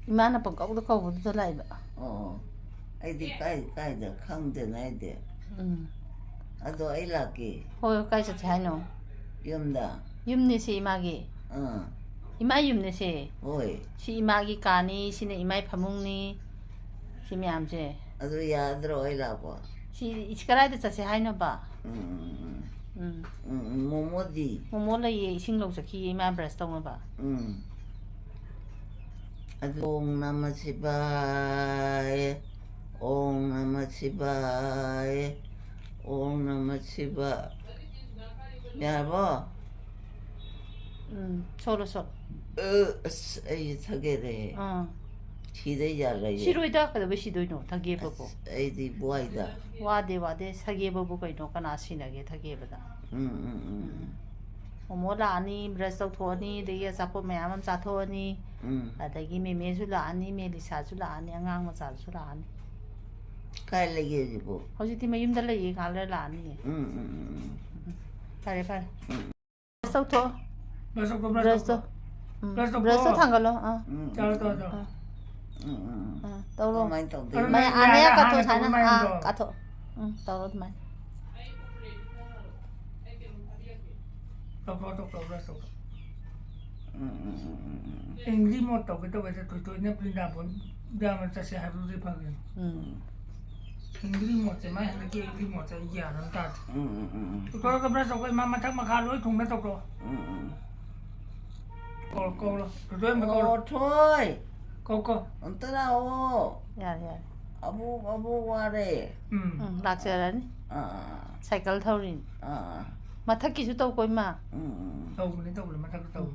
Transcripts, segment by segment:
이마나 뻥까고도 거부도 라이바. 아이디 까이다 강대나 아이디. 아도 아이라기. 호요 까이서 하노. 염다. 윰니시 이마기. 이마 윰니시. 오이. 시 이마기 까니 시네 이마이 파뭉니. 시미 암제. 아도 야들어 아이라고. 시 이치카라이드 자세 하이노 봐. 모모디. 모모라이 싱롱서키 이마 브레스 동노 봐. 옴 나마 시바에 옴 나마 시바에 옴 나마 시바 야봐 서로서 에이 사게래 시대 잘라요 시로이다 그다 왜 시도이노 타게 버보 에이디 뭐이다 와데 사게 버보 거이노 까나 시나게 타게 버다 모모라 아니 브레스 토니 데게 자포 매암 자토니 아다기 메메수 라니 메리사수 라니 안강 마사수 라니 칼레게 뭐 허지티 메임다 레이 갈레 라니 파레 브레스 토 브레스 탕갈로 떠로 마이 아네야 까토 사나 까토 떠로 마이 English mo tao kita wajah tu ini pindah pun dia macam saya harus dipakai. English mo cuma lagi English mo cuma iya nanti. Kalau kau berasa kau mama tak makan loy thùng nó tao rồi. Câu lo, tu em câu. thôi. Câu. 언더라오. 야. 아부 와래. 락세라니. 사이클 타우린. 마타키주 또 거이마. Tao mình tao mà tao tao.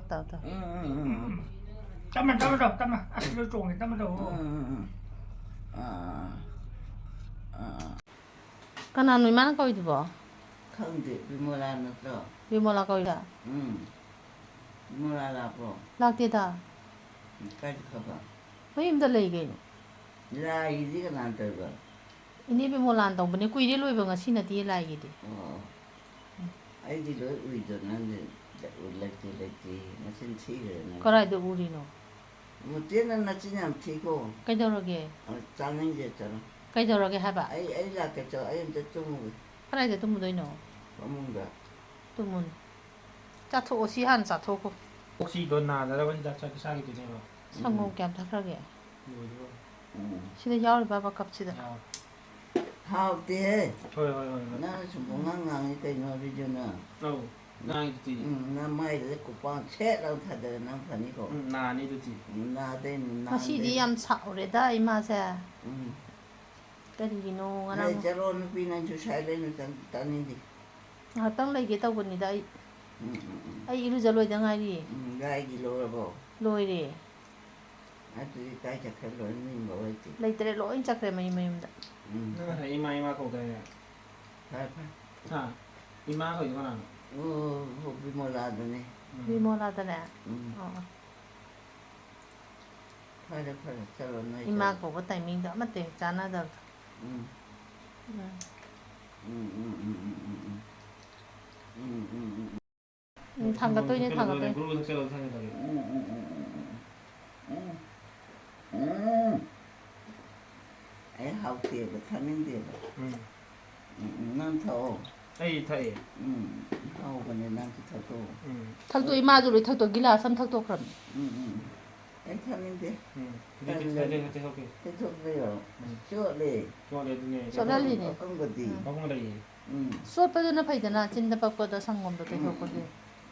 따. Tao mà. Ăn nó trộn thì tao mà đâu. 까나 누이만 거이도 봐. 강대 비모라는 또. 위몰라 거이다. 비모라라고. 락데다. 까지 가봐. 왜 힘들래 이게? 라 이디가 난다고. 이니 비몰라 안 동분이 꾸이리 로이버가 시나디 라이기디. 아이디로 의존하는데 울렉지 무슨 티를. 거라이도 우리노. 뭐 때는 나 그냥 튀고. 까이더러게. 짜는 게잖아. 까이더러게 해봐. 아이 라겠죠. 아이한테 좀 거라이도 또 무도이노. 뭔가. 또 문. 짜토 오시 한 짜토고. 혹시 너 나다라고 진짜 사기 되네요. 성공 겸 타크라게. 이거. 시대 야울 바바 갑시다. 하우때. thôi. 나는 좀 멍멍하니까 너리잖아. Nang itu ti. 나 마이를 쿠팡 채라고 타들 난 파니고. Nah ni itu ti. 나된 나. 시디 얌 차오래다 이 맛에. 그리기노 나 하나. 저런 비난 주사래는 단이지. 땅 레게 떠봅니다. 아이 이루자 로이다 가리. 가이기 로라고. 로이리. 아주 가이자 칼로는 뭐지. 레이트레 로인 작래 마이마임다. Ima kau kaya. 잘 봐. Ha. Ima kau itu mana? 비몰라드네. 위몰라다네. 팔에 저런 이마 고고 타이밍도 맞대. 자나다. 당가 또 이제 당가 또. Guru saya lalu sana tadi. 에 하우티에 타는데. 난 더. Ay thay. 하우번에 난 타도. 탁도 이마주로 탁도 길라 삼 탁도 그럼. 에 타는데. Jadi okay. 해줘요. 쪼래. Cuma dia ni. 쏘랄리네. 어떤 거지. Kau mau lagi? 수업하잖아 파이잖아. 진다밥보다 상검도 되고 거기.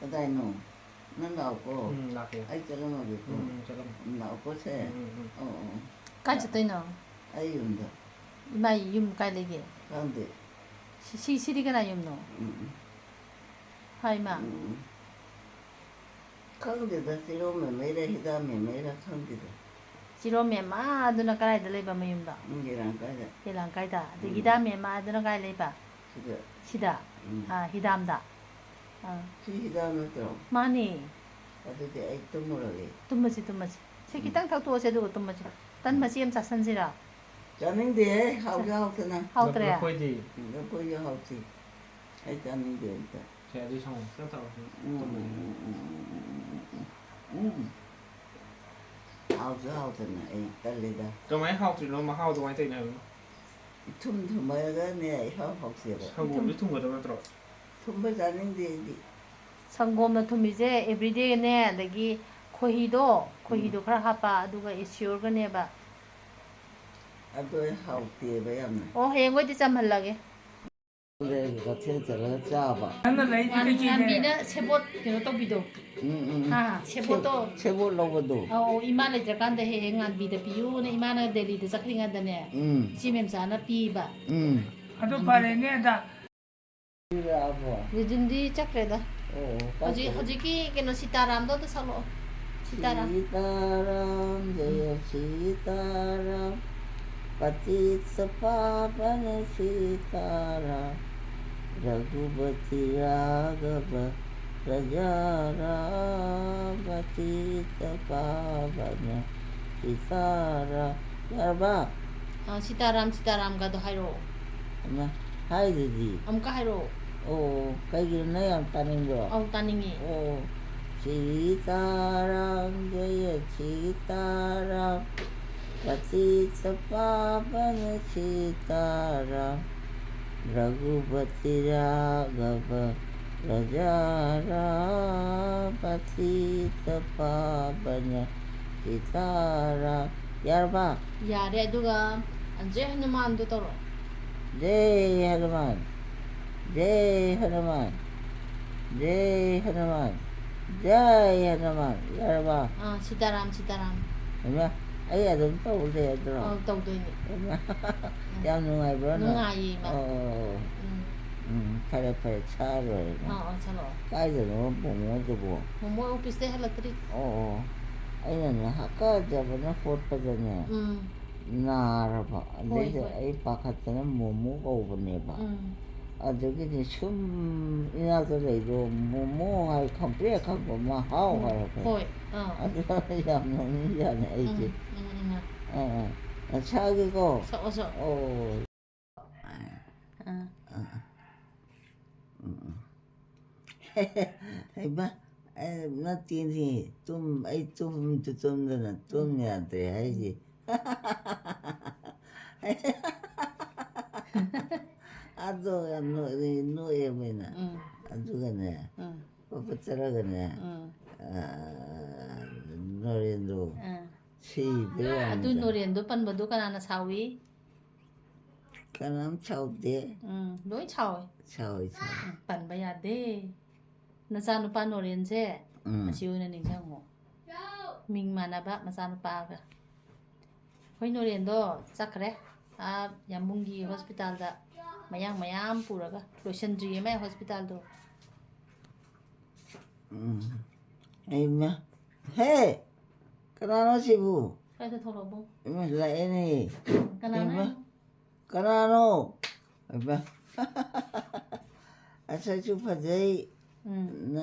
그다음에 난 나오고. Laki. 아이 저런 거 있고. Cakap. 나오고 새. 까지 또 있노. 아이 운다. 이마 이음 깔리게. 가운데. 시리가 나 이음노. 하이마. 가운데다 새로우면 매일 히다면 매일 가운데다. 지로메 마 누나 깔아야 될레바 마임다. 이랑 가자. 이랑 깔다. 디기다메 마 누나 깔레바. 그래. 시다. 히담다. 히다면 또. 많이. 어떻게 아이 또 뭐라게. tumma지. 새끼 땅 탁도 어제도 tumma지. 딴 맛이 엠 자선지라. 자는데 하우나. 하우 그래. Kau itu. 이거 보여 하우지. 아이 자는데 일단. Saya di sana. Saya tahu. 하우스 하우스는 이 딸리다. ทำไมเฮาถึงเรามาเฮาตรงไหนเตะเนี่ย 틈틈어가 내 협박시로. เฮาบุญทุ่งกับตรงนั้นตลอด 틈버자는데 상고면 투미제 에브리데이네 내기 코히도 그라 하빠 아두가 이슈어가네 봐. 아도 하우티에 배웠네. 행고지 좀 할라게. 그래 같이 들어 잡아. นั่นอะไรที่ 안비는 세봇 그거 또 비도. 아, 세봇도 세볼로고도. 이만에 저간데 행안 비도 비우네 이만에 데리도 zakring한다네. 지면사나 비바. อันตัวพาเลยเนี่ยด่า 아버. 요즘디 짝래다. 허지기 걔는 시타람도 살로. 시타람. Sitaram जय सीताराम पतित पावन सीताराम रघुपति राघव प्रजा राम पतित पावन सीताराम यारबा 시타람 가도 하이로. हाय दीदी 암까 하이로. ओ कई गिरने हम तानिंगो 따닝이. ओ सीताराम जय सीताराम पतित पावन सीताराम रघुपति राघव प्रजा राम पतित पावन सीताराम यारबा 야래 누가 안제 하누만도 떨어. जय हनुमान जय हनुमान जय हनुमान जय हनुमान यारबा 시타람. ห็นไหมไอ้อะต้องโตเลยตลอด 떠도이니. เห็นไหมยามนุ่งไงบ้างเนาะ 능아이 โอ้ 막. ใครไปช้าเลยนะ 살로. ใกล้จะรู้ผมว่าจะบอก 뭐 오피스 할라트리. โอ้ไอ้นั่นนะฮักก็จะเป็นนักโฟต์กันเนี่ยนาระบะเดี๋ยวไอ้ปากขัดนั้นหมูก็อุปนิบะ저기 춤 이나들이도 뭐 컴플레 하고 뭐 하고 하고 거의. 아주 양놈이잖아 이제 차기고 어서. 해봐 나 티니 좀 되는 좀 돼 해야지 아도 노예 뭐나 아두가네 오빠처럼네 노래도 시비야 아두 노래도 판바도 가나나 사위. 그럼 차우대 너희 차위. 차우 판바야 돼. 나사누 파 노래인제 아시오는 인상고. 밍마나바 마사누파가. 거기 노래도 짝그래. 양봉기 호스피탈다 mayam puraga 로션드리에 매 호스피탈도. 아이마 해 그나노 시부 그래서 돌아보. 라에니 까나나. 그나노 아이마 아사주 파데이 나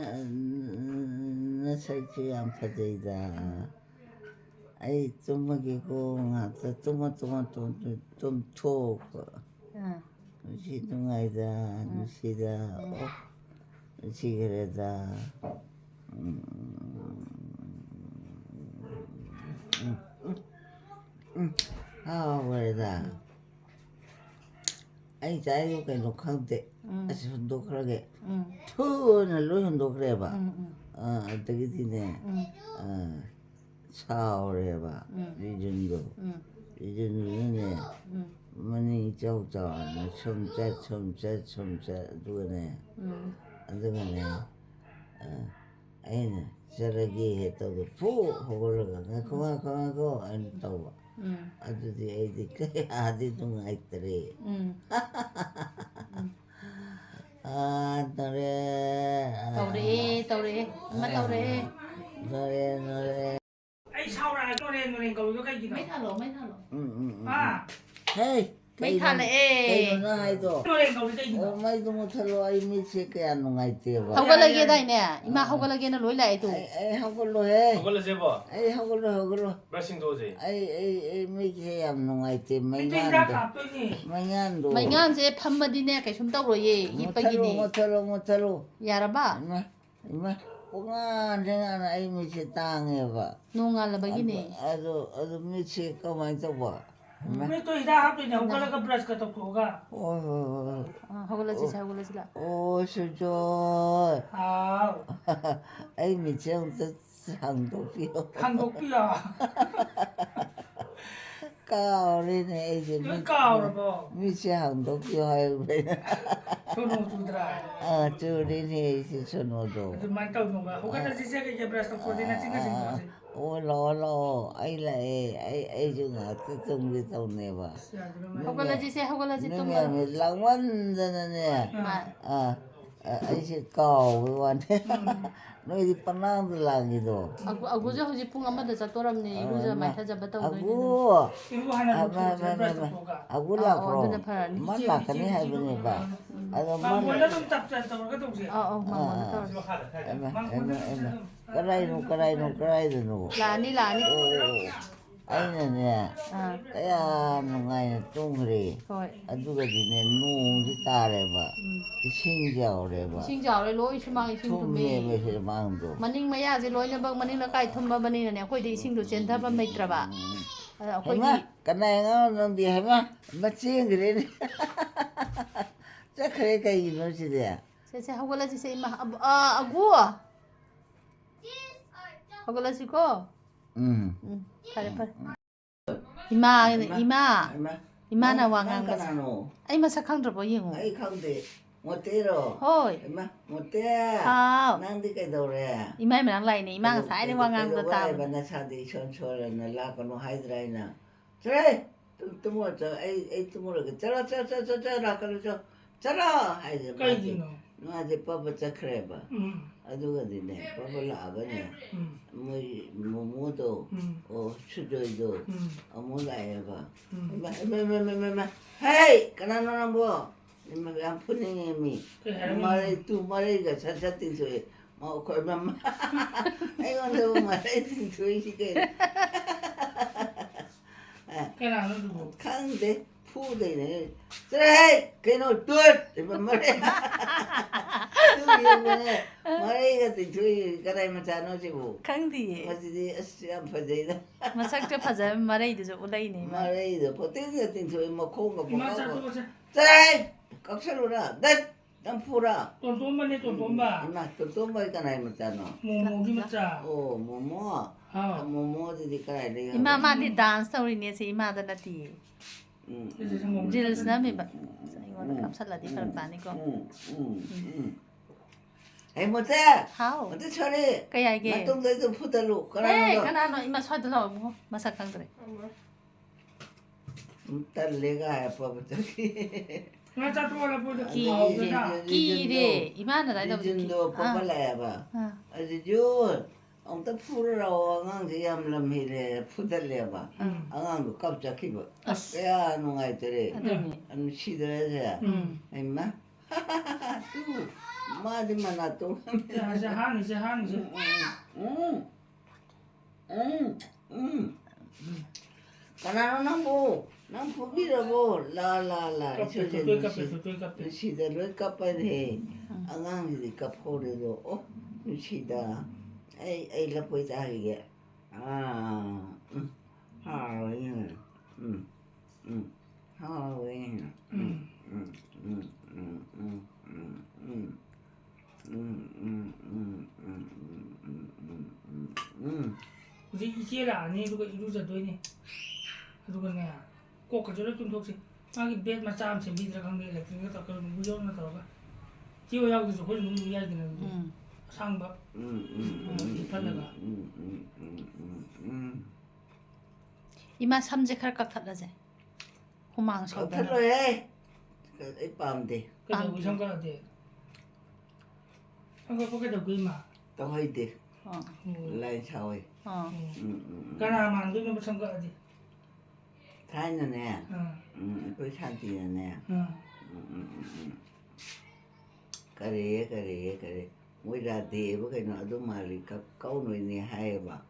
사주 안 파데이다 아이 좀 먹이고 나도 좀 톡. 시둥아이다 시다 시그레다 왜다 아이 자유 그 녹한데 아주 녹하게 투는 로현도 그래봐 어떻게 되네 사오래봐 이준도네 머니 저저 첨자 누구네 누구네 아이는 저러기 했다고 부 호걸러가 그만 안 떠와 아주디 애디 그 아디도 아이들이 노래 엄마 떠래. 노래 ไอ้ชาวนาตัวเรียนเขาก็ใกล้กิน ไม่ทันหรอ 헤이ไม่ทันเลย 너 아이도 ตัวเรียนเขาใกล้กิน 엄마도 못하러 아이 미치게 안 농아이때 봐 เขาก็เลยเกได้เนี่ยอีมาเขาก็เลยเกน่ะรวยไหลตัว 에이 하걸로 해 그걸로 재봐. 에이 하걸로 브러싱 도지. 에이 미치게 안 농아이때 ไม่ใช่ราคา 맹안도 ตัวนี้ 맹안도 ไม่งานเจ๊พัมมาดีเนี่ยแกชมเต้าโรยยิปไปกินนี่ 못하러 ยาระบ้า 이마 꽁안생한 아이 밑이 땅해봐. 농알라바기네. 아주 밑이 그만 져봐. मैं तो इधर आप नहीं होगा लगा ब्रश का तो होगा 하골라지세 하골라지라. 오, 수조. हाँ 아이 밑이 엄청 상도비요. 한국 비야 까오리네, 이제 이거 까오르고 밑이 상도비요 하고. सुनो सुधरा 줄이네, 이제 전호도. तो मैं तो दूंगा होगा तो जिसे के ब्रश तो कोई ना चिंगा चिंगा 올라올라 아이 중아 뜻정리 동네봐 하골라지세 하골라지 또 뭐. 놈이 랑완다네 마. 아이씨 까오와네 너희 빵나도 랑이도 아구자 호지 풍 아마다 자토람니 이루자 마타자 바타고 아구 이거 하나 더 브러쉬 또 호가 아구라고 말라카네 하이브네 봐 아도 원래 좀 답답다 그거 좀 지. 망망 까라이노 라니 아이네 야 누가이 똥그리 ꯍꯣꯏ 아두가지네 농지 따래봐 신자오래봐 ꯏꯁꯤꯡ ꯆꯥꯎꯔꯦ ꯂꯣꯏ ꯁꯨꯃꯥꯡ ꯏꯁꯤꯡ ꯊꯨꯝꯃꯦ tumꯦ 마음도 ꯃꯅꯤꯡ ꯃꯌꯥꯁꯦ ꯂꯣꯏꯅꯃꯛ ꯃꯅꯤꯡ ꯂꯩꯀꯥꯏ ꯊꯨꯝꯃꯕꯅꯤꯅꯅꯦ ꯑꯩꯈꯣꯏꯗꯤ ꯏꯁꯤꯡꯗꯣ ꯆꯦꯟꯊꯐꯝ ꯂꯩꯇ꯭ꯔꯕ ꯑꯗ 해마 ꯑꯩꯈꯣꯏꯒꯤ 까나이가 넌디 해마 맞지 그래 자 그래 이놈 시대야 세 ꯍꯧꯒꯠꯂꯁꯤꯁꯦ 이마 아구 ꯍꯧꯒꯠꯂꯁꯤꯀꯣ fare 이마나 와 ꯉꯥꯡꯕꯁꯦ ꯑꯩ ꯃꯁꯛ ꯈꯪꯗ꯭ꯔꯕꯣ ꯌꯦꯡꯉꯣ 아이 가운데 못대로 ꯍꯣꯏ 해마 못대 ꯍꯥꯎ 낭디 깨도래 이마의 ꯃꯅꯥꯛ ꯂꯥꯛꯏꯅꯦ 이마 ꯉꯁꯥꯏꯗꯩ 와 ꯉꯥꯡꯕꯗ 따ꯕ 나 사디 손소리나 라고노 하이드라이나 그래 뚜모저 에이 뚜모르게 저라 라고노 저라 하이드 कई दिनों 나한테 빠빠짜 그래봐 हम्म 아두가 되네 빠빠라 아버네 뭐도 수저도 뭐가 해봐 헤이 까나노나 뭐 안 푸는 미 말이 두 마리가 차차띵 소리 걸만 아이고 너무 말이 띵 소리 시게 cái nào nó đủ 강데 푸대네 그래 그놈 뚜 이번 말이 뚜이번에 말이 같은 소리 가라이만 자노지고 칸디 맞지 시험 퍼제이다 마삭저 파자 마레이드저 올라이네 이마 말이도 포테이 같은 소리 뭐 코가 이마 자 뭐고 저거 자 그래 깍살로라 난 푸라 돈 돈만해 돈 돈바 이마 또 뭐가 나이면 자노 뭐 기마 자 오 뭐뭐 아 뭐뭐들이 가라이래 이마 마디 댄스 스토리네 세 이마다 나티 이제 좀 릴스 나메 이거는 감살라디 파르타니고 에이 못해 하우 못해 처리 그야 이게 맞동대도 푸달로 에이 그러는 거 까나노 이마 서들러 뭐 마삭 강드레 딸 내가 해봐 저기 나 자도 와라 보자 끼레 이마는 나이도 진도 뽑을래 봐 아주 좋은 엄청 푸르라고 앙지 얌람이래 푸달래 봐 앙도 깜짝이 봐 야 농아이들이 안 시들어서 임마 또 마지막 나또 이제 한 가나노 남부 비라고 라라라 또 카페 시대를 까빠네 앙앙이 까포래도 시다 에이 라포이자 이게 하와이 하와이 이제 이제라 아니 이거 이루자도이니 그러네 꼭 가져라 좀 독시 아기 배 맞아 암세 미드라 강대 일렉트릭 또 그런 무조건 나타나가 지오 야구도 거의 너무 이야기는 상박 이팔레가 이마 삼직할 것 같다제 호망 셔 별로해 이 밤대 그래서 우리 상가한테 상가 거기다 그이마 또 하이데 어 라인 차오이 가나 만두면 상가하지 다이네 그 산티네 그래 뭐라 대고 그냥 아주 말이 가까운데 해봐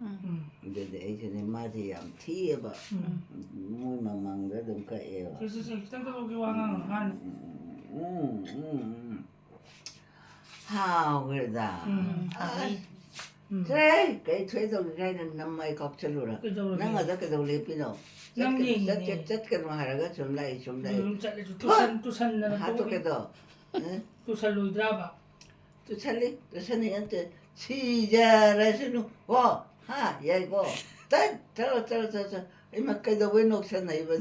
근데 이제는 맞이 양 티해봐 뭐만 망가도 까요 그래서 상가 거기 와가 하우 그러다 아이 그래 그 최도 그래는 남마이 걱정으로 그저로 내가 저렇게 돌리 피노 남기네 젖게 하라가 좀 나이 tusan na 하도 게도 tusan lo draba 또 찰리 또 선생한테 시작하시는 와하 야이고 딱 저러 이만까지 왜 녹셨나 이번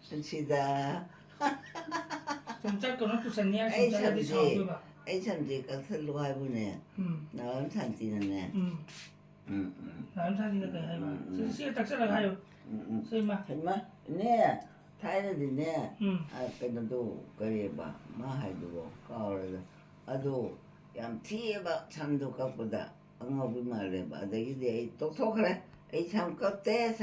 순치다 좀 짧게 너 tusan niya 좀 짧게 사고 봐 에이 참지 깍슬로 해보네 나온 산지네 나름 사진을 kaya hay ba siya taksa lang hayo sa ima 정말 네 타이르디네 그래도 그래 봐 마하이도 까오르다 아주 양 티에봐 참도 깍보다 엉어비 말해 봐 내기 똑똑하래 이 삼각대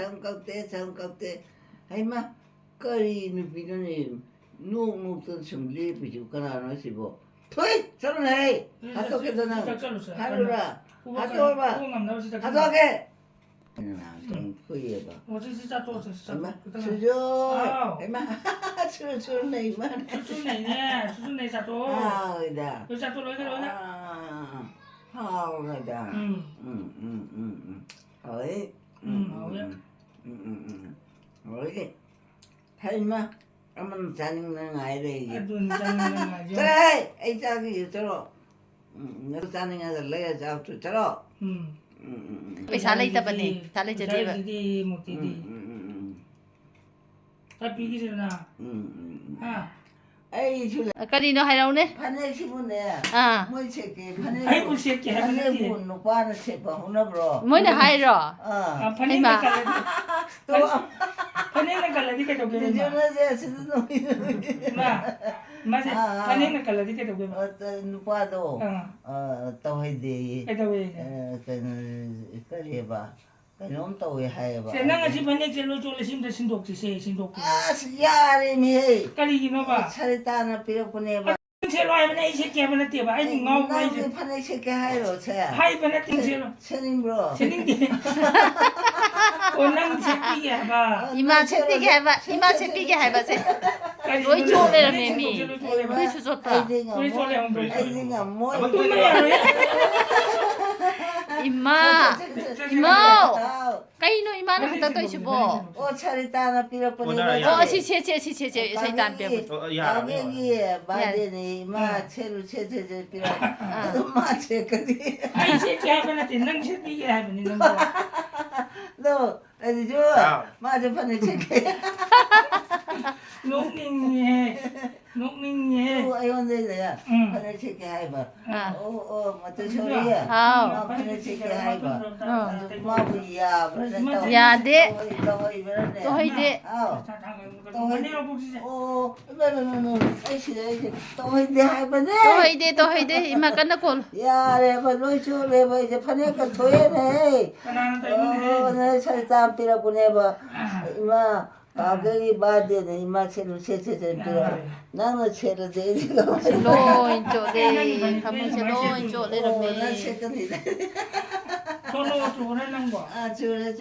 하이마 거리는 비전이 누구도 좀 리비지 그나는 시고 토이 저러네 하도게도는 하루라 하도봐 하도게 좀 후회해봐 엄마 수저 엄마 수저네 이만 susunay sa to 하우다 sa to lo na 하우다 어이 어이 할마 엄마 짜증나는 아이래 adun jangan nga jo 그래 이 자기 저러 너 짜증나서 내가 잡고 저러 पैसा लैतबने पैसा लैजदेबा di mukti di tapi ki na ha 에이 줄래 करिनो हाइराउने 파네 시부네 아 뭐 새끼 ai 파네 bu siya ki ha 파네 ni 분 노빠는 새끼 호나브로 मोइने हाइरो panin na kala di ka to ge ma 저러지 쓰는 놈이 ma se panin na kala di ka to ge ma 어떤 누구도 또 해야 돼 ai to we 그래 봐 그럼 또 왜 해야 봐 se na nga si panin se lo chole sim de sindok si se sindok 아 야리미 kali gi no ba 차리다 하나 필요 보내 봐 se lo ai na ise ki ba na ti ba ai ngau ba 나 ise 파네 새끼 하이로 차 hai ba na ting se lo 선임 브로 sening di onang se ki ya ba 이마 책비게 해봐 이마 책비게 해봐세 로이 쪼레라 메미 로이 수줬다 아이디가 뭐 이마 이마 까이노 이마는 갖다 또 있어 뭐 차리다 하나 필요 보내 시체체 서이단 빼고 여기 마데니 마 체루 체체 필요 마 체까지 ai se ki ba na tin nang se ki ya ba ni nang ba 너 어디 좋아 마저 판에 체크 nok ning ye 또 아이온데야 판에 체크 해봐 맞다 소리야 아우 판에 체크 해봐 마부야 그러다 야데 또 이번에 또 해이데 또 해이데 이마 끝나고 야래 봐 노이초래 봐 이제 판에가 도해네 내 설탕 빌어 보내봐 이마 가격이 받대네 이마 채로 채채채 빌어 나는 채로 대니가 로인 쪼레 가문세 로인 쪼레라 메 나 채권이다 sono to na nang ba 아 저래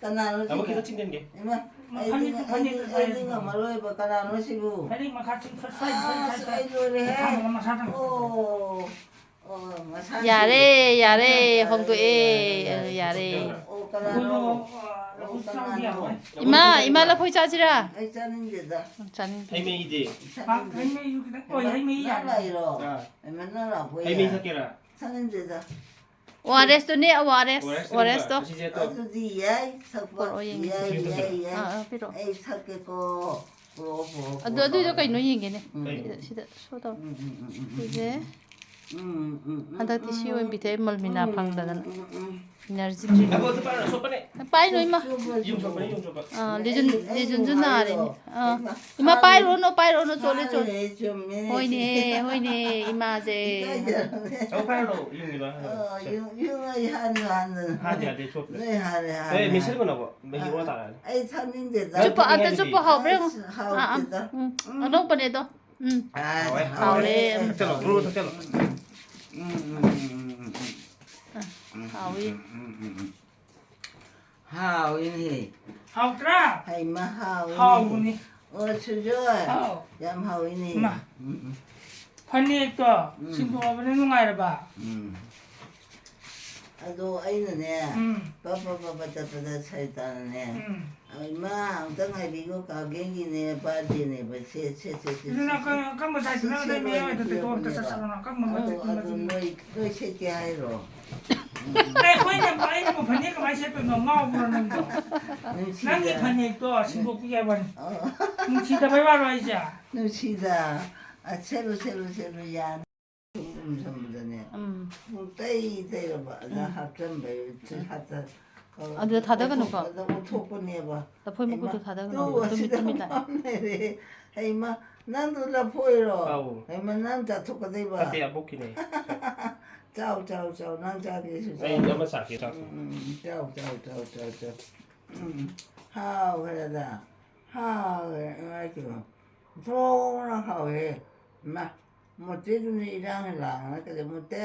까나노 Amo kita cinggan ke? 이마 아이디가 말로 해봐 까나노 시부 hari makaching sa 아 sai 노래 해 masatang 야레 홍도에 야레 이마라 포이 짜지라 짜는데다 짜는 Ay may ide. 나라이로 맨날 보여 Ay may sakira. 사는데다 오아레스도네 오아레스도 아주 디야이 석보 디야이 아 필요 에이 석게고 보고 너도 까이노 얘기네 시다 소다 이제 한다티 시오인 비테 멀미나 방다는 에너지 드링크 Ako ito para sopa ni. 빠이노 이마 Yung sopa ni, yung sopa. 리준 주나래 이마 빠이로노 쪼레 호이네 이마제 Ako para lo, yung iba. yung 하는 Hadi hadi sopa. 네 하네 Eh, may sir ko na po. May hiwa tayo. 에이 사는데다 주포 아따 주포 하브랭 하우데다 안ong panedo 하우레 Sakalo, bro, sakalo. 하위 하우이니 Hautra. 하이마 Hau 하우이니 ni. 추조 Hau. 얌 하우이니 Ma. 파니액도 신동아버니 농아이라봐. 아도 아이는네. 응. 빠빠빠빠빠빠 차이다네. 응. 얼마 엉덩이 리고 가갱이네 바디네 뭐세세세. 이제나 깜뭐 다시 나가다 매야 돼. 또 사사나 깜뭐 아도 맞지. 아도 너희 새끼 아이로. 내 호이네 마이는 뭐 파니액 많이 셰도 너무 그러는 거. 난이 파니액도 신동이게 봐. 뭉치다 봐봐 이제. 누시다. 아 새로 야. 전부다네. 떼이 떼봐. 나 합점 배 하다. 아, 내가 다 다가는 거. 너무 토건해 봐. 나 보이 먹고도 다 다가는 또 거. 좀 왔다 이따. 네. 에이마 난도 나 보이러. 아우. 에이마 난다 토건해 봐. Ate abokine. 짜오 난 짜게 해서. Ay, naman sa akin. 짜오. 하우 그러다. 하우 이렇게. 소나 하우해. 마. 뭐 때문에 일하는 라. 그래 못 돼.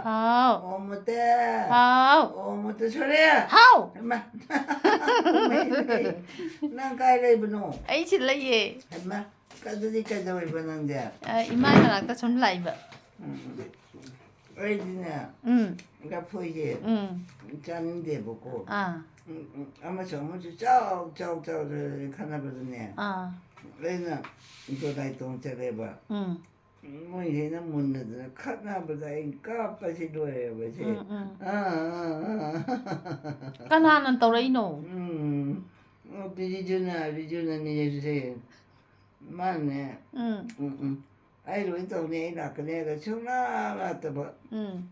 하우. 못 돼. 하우. 못 돼. 소리. 하우. 엄마. 난 가이래 입노. ấy chị lấy gì 엄마. 까드니까 왜 입었는데. 이마에 나갔다 좀 라이브 어디냐. 응 그러니까 보이지. 응 짠데 보고. 아 아마 정말 짜오 하나거든요. 아 왜냐 이거 다이 동작해 봐. 응 뭐 얘는 못 넣어. 카나보다 까빠시 도해 봐지. 응 아. cái nào tàu đấy nổ 비주나 니 주세요. 맞네. 응 아이로 인동네 나 그네가 청나라다 봐. 응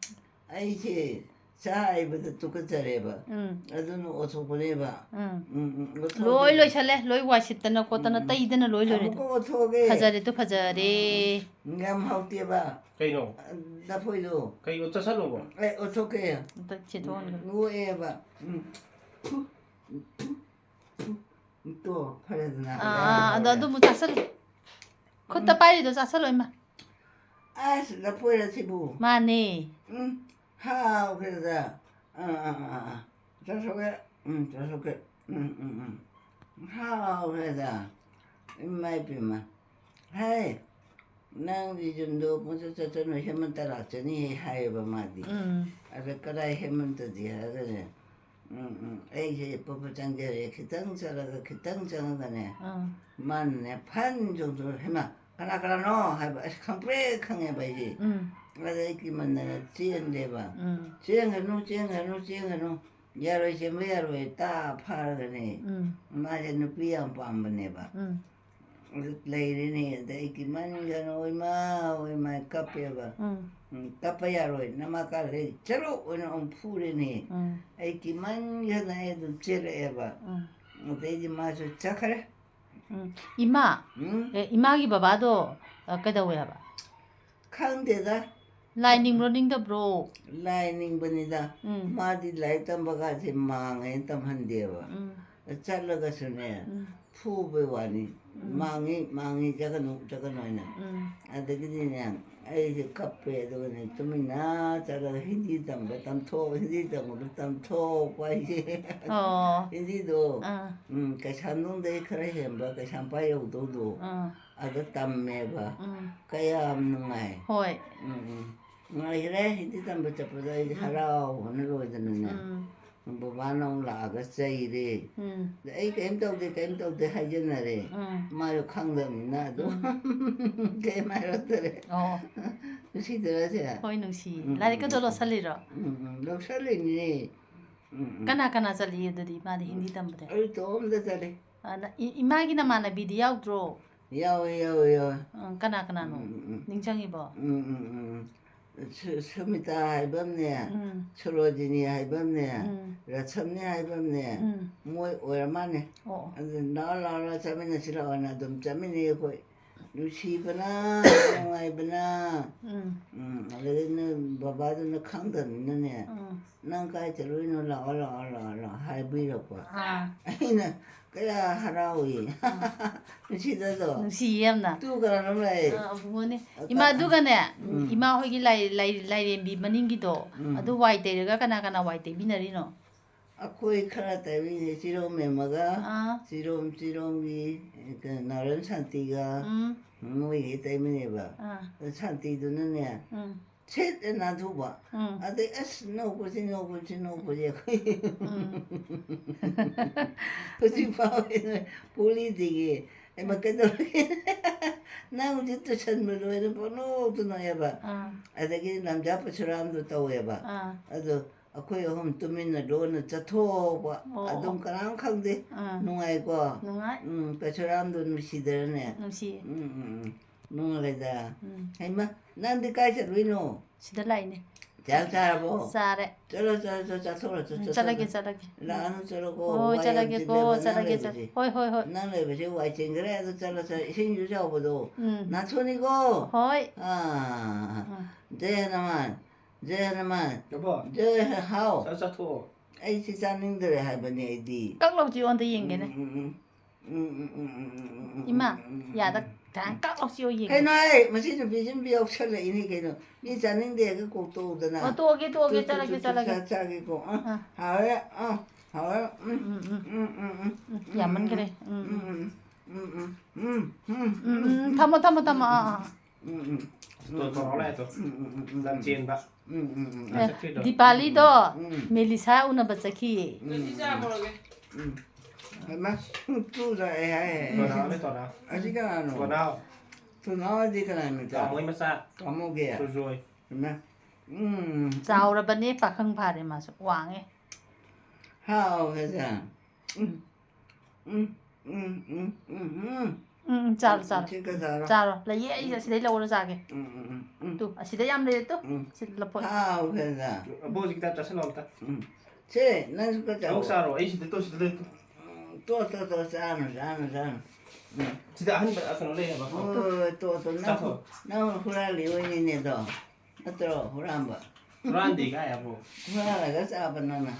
아이지 자이부터 똑같이 봐. 응 아두는 어서 보내 봐. 응 lối lối chale lối qua xịt tao nó có tao nó tây tao nó lối lối 아무거 어떻게? fajar itu fajar ngam 하우띠 봐. Kayo no. 나 보이도. Kayo ito sa lubo. 에 어떻게? 또 제동 누구에 봐. 또 팔아도 나. 나도 뭐 잤을 그때 빨리도 잤을 임마 아스 나 보이라 지부. 많이 하우 그러다. 저속에 하우 그러다. 임마이비마. 하이. nang di jundo mo sa no heman tara chani hai ba ma di ara karai heman to di ha ne ai je popo chang je re kitang chara ga kitang chang ga ne man ne pan jo jo hema kana no ha ba compre khang e ba ji ara ki man ne chien de ba chien ga no ya ro je me ya ro ta pha ga ne ma je no pi am pam ne ba Lady the Ikiman my copyaba. Tapayaro, Namakale, Chero, when on food in it. Ikiman yana the Chereva. They master chakra. 이마 이마기 봐봐도 그다고야 봐 Counted 라이닝 로닝도 브로 lining bonita. Madi light and bagati mang and tam handeva. A chalagasuner. 푸베와니 망이 자가노이나 아데기냐 아이 카페도 그네 좀이나 자가 힌디 담바 담토 힌디 담토 과이지 힌디도 그 산동대 그래 햄바 그 샴파이오 도도 아가 담메바 그야 없는가이 호이 이래 힌디 담바 잡고다 하라오 오늘로 되는 bố là cái dây đi đấy cái em đâu thì hay dân này đi mai được khăng được mình là đúng cái mai đó thôi cái gì đó chứ 호이 누시 라리 그도로 살리러 đâu sao lên đi 까나 살리더리 마디 힌디 담bre ấy tóm ra ra đi 이마기나 마나 비디 야우드로 야오 까나 노 닝장이 봐 스미타 하이범네 철로진이 하이범네 라첨네 하이범네 뭐 오랜만에 나라라 자면은 싫어하나 좀 자면이 거의 루시브나 하이브나 그래는 바바도 강던네 난까지 저로이는 라라 하이브이라고 아니나 그야 하라오이 루시다도 누시엠나 누가 그러네 뭐네 이마 누가네 이마 호기 라이렘비 마닝기도 아두 와이테가 까나 와이테 비나리노 아코이 카라타비 지롬메마가 지롬이 그 나른 산티가 뭐이기 때문에 봐. 산띠도는네. 셋에 놔두고 봐. 아들 에스 놓고지. 그지 봐에는 볼리디기. 막 그들게 나 우리 또 천물로에는 번호도 넣어봐. 아들이 남자 아빠처럼도 떠오해봐. 아주 아코에 홈 또민은 로는 저토 아동 까랑 캉데 농아이고 그처럼도 무시들네. 무시. 농아이다. 해마 난데 까지 루이노. 시들라이네. 잘 살아보. 싸래. 저러 잘하게. 나는 저러고 오, 잘하게 고, 잘하게. 호이. 나는 왜 저거 와이팅 그래도 잘라서 신주 잡아도 나 손이고 호이. 제 하나만 여보. 제 하오 짜자토. ai si sa ning dere hai bane di Các lộc chịu ăn thì yên cái này. Nhưng mà, dạ ta tháng các lộc chịu yên. cái này mà xin bị xin bị học chân lại ini cái nó đi sa ning de cái cuộc tu đó na tua cái, chả là cái. cha cái cuộc hảo đấy hảo đấy Dạ mình cái này. Thăm. Tôi có nó này tôi. Làm chiên bác. Dipali đó, Melissa una bachaki. mà tu rồi hay Còn nào đấy còn nào. cái cái nào Còn nào. tu nói đi cái này mình Có mới massage. có một cái Rồi rồi. mà Chào là bên này phải không phải để mà quảng ấy. hảo cái gì Chào. cái Chào rồi, lấy ấy sẽ đấy lâu nó ra kìa. Tu, sẽ đấy em đây tu, sẽ lập hội. hảo cái gì Bố gì ta sẽ làm ta. thế nên cái cháu Ông sao rồi, ấy thì tôi sẽ lên. 또 산. 진짜 한 입에 아까 놀래 봐. 또 나 후라 리오니네도 또 후라 한번 브랜디가 야 뭐. 후라가 싸버나나